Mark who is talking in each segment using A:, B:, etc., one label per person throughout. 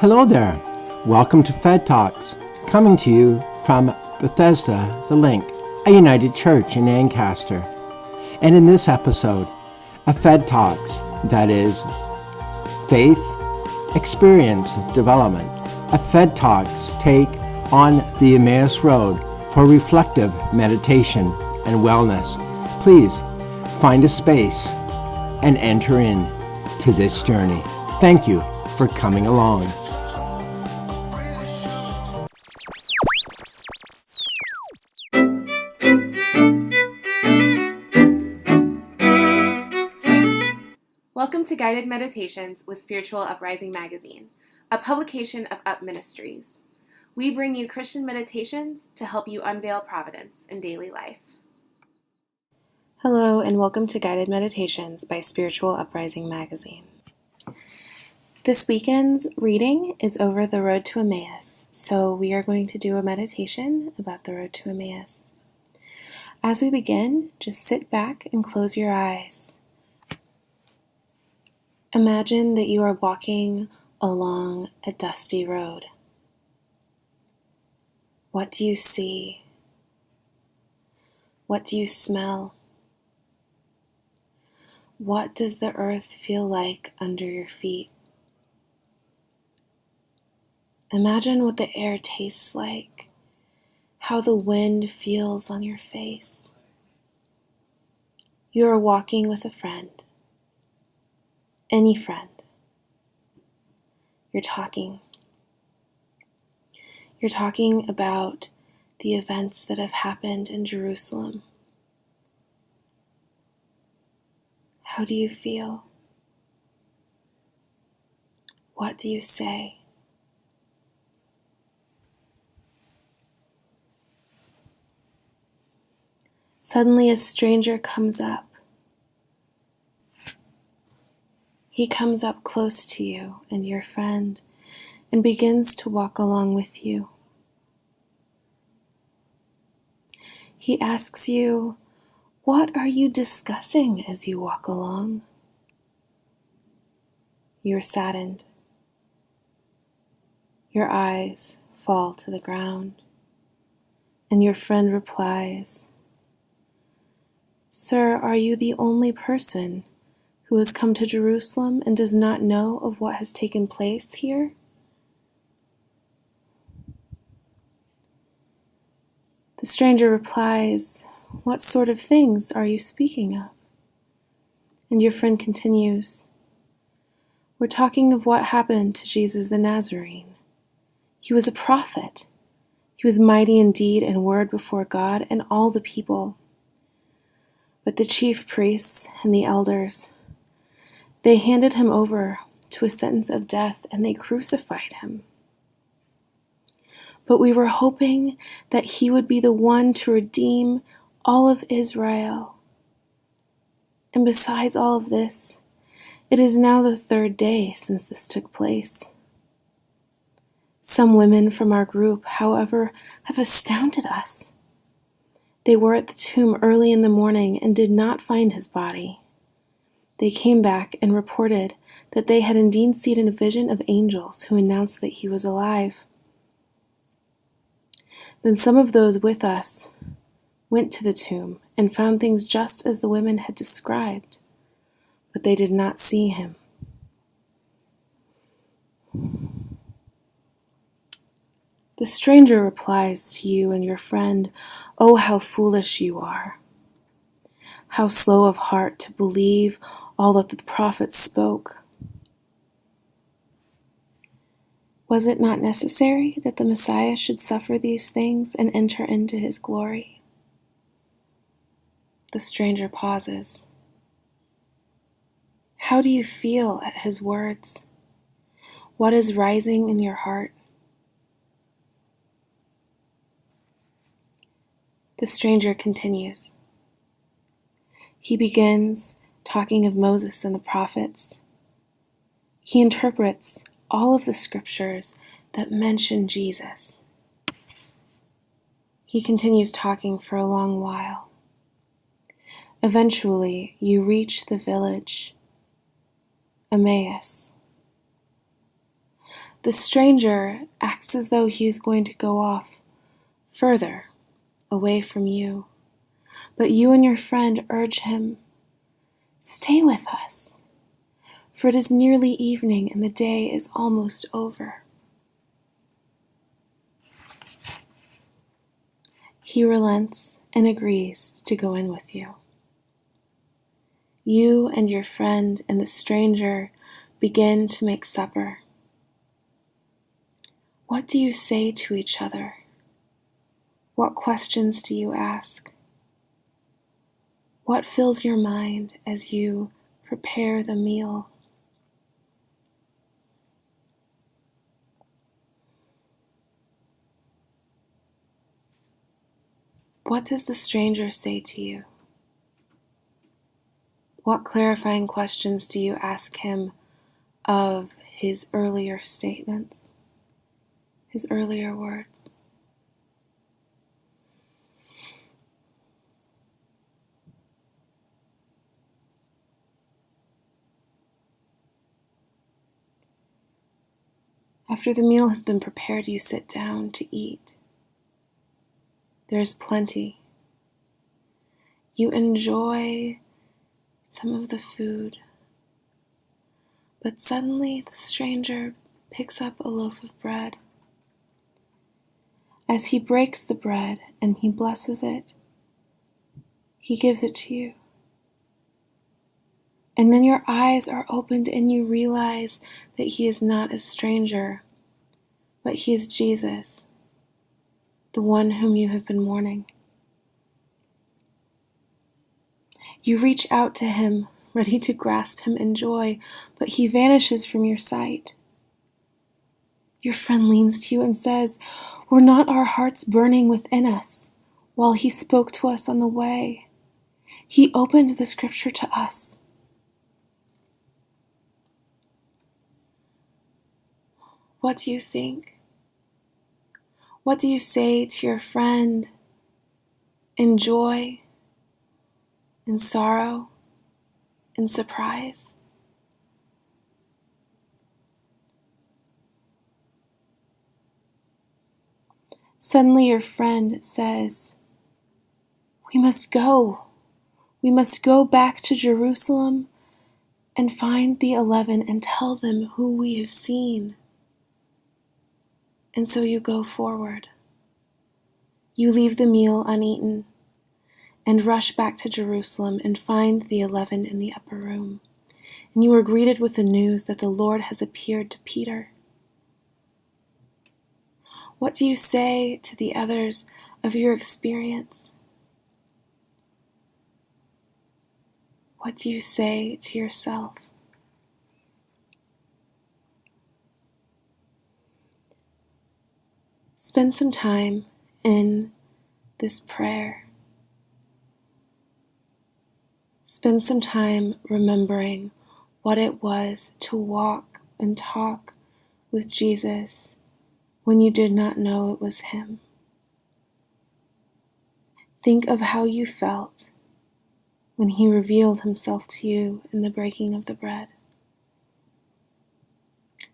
A: Hello there. Welcome to Fed Talks, coming to you from Bethesda, the Link, a United Church in Ancaster. And in this episode, a Fed Talks, that is, faith, experience, development, a Fed Talks take on the Emmaus Road for reflective meditation and wellness. Please find a space and enter in to this journey. Thank you for coming along.
B: Welcome to Guided Meditations with Spiritual Uprising Magazine, a publication of Up Ministries. We bring you Christian meditations to help you unveil providence in daily life. Hello, and welcome to Guided Meditations by Spiritual Uprising Magazine. This weekend's reading is over the road to Emmaus, so we are going to do a meditation about the road to Emmaus. As we begin, just sit back and close your eyes. Imagine that you are walking along a dusty road. What do you see? What do you smell? What does the earth feel like under your feet? Imagine what the air tastes like, how the wind feels on your face. You are walking with a friend. Any friend. You're talking about the events that have happened in Jerusalem. How do you feel? What do you say? Suddenly a stranger comes up. He comes up close to you and your friend and begins to walk along with you. He asks you, "What are you discussing as you walk along?" You are saddened. Your eyes fall to the ground, and your friend replies, "Sir, are you the only person who has come to Jerusalem and does not know of what has taken place here?" The stranger replies, "What sort of things are you speaking of?" And your friend continues, "We're talking of what happened to Jesus the Nazarene. He was a prophet. He was mighty in deed and word before God and all the people. But the chief priests and the elders, they handed him over to a sentence of death and they crucified him. But we were hoping that he would be the one to redeem all of Israel. And besides all of this, it is now the third day since this took place. Some women from our group, however, have astounded us. They were at the tomb early in the morning and did not find his body. They came back and reported that they had indeed seen a vision of angels who announced that he was alive. Then some of those with us went to the tomb and found things just as the women had described, but they did not see him." The stranger replies to you and your friend, "Oh, how foolish you are! How slow of heart to believe all that the prophets spoke. Was it not necessary that the Messiah should suffer these things and enter into his glory?" The stranger pauses. How do you feel at his words? What is rising in your heart? The stranger continues. He begins talking of Moses and the prophets. He interprets all of the scriptures that mention Jesus. He continues talking for a long while. Eventually, you reach the village, Emmaus. The stranger acts as though he is going to go off further, away from you. But you and your friend urge him, "Stay with us, for it is nearly evening and the day is almost over." He relents and agrees to go in with you. You and your friend and the stranger begin to make supper. What do you say to each other? What questions do you ask? What fills your mind as you prepare the meal? What does the stranger say to you? What clarifying questions do you ask him of his earlier statements, his earlier words? After the meal has been prepared, you sit down to eat. There is plenty. You enjoy some of the food, but suddenly the stranger picks up a loaf of bread. As he breaks the bread and he blesses it, he gives it to you. And then your eyes are opened and you realize that he is not a stranger, but he is Jesus, the one whom you have been mourning. You reach out to him, ready to grasp him in joy, but he vanishes from your sight. Your friend leans to you and says, "Were not our hearts burning within us while he spoke to us on the way? He opened the scripture to us." What do you think? What do you say to your friend in joy, in sorrow, in surprise? Suddenly your friend says, "We must go. We must go back to Jerusalem and find the 11 and tell them who we have seen." And so you go forward. You leave the meal uneaten and rush back to Jerusalem and find the 11 in the upper room. And you are greeted with the news that the Lord has appeared to Peter. What do you say to the others of your experience? What do you say to yourself? Spend some time in this prayer. Spend some time remembering what it was to walk and talk with Jesus when you did not know it was him. Think of how you felt when he revealed himself to you in the breaking of the bread.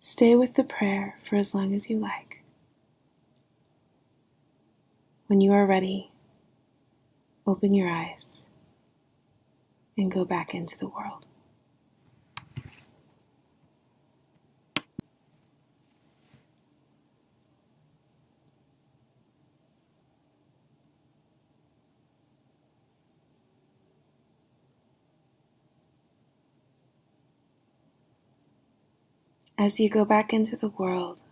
B: Stay with the prayer for as long as you like. When you are ready, open your eyes and go back into the world. As you go back into the world,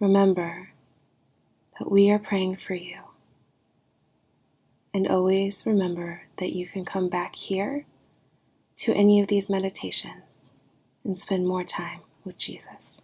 B: remember that we are praying for you. And always remember that you can come back here to any of these meditations and spend more time with Jesus.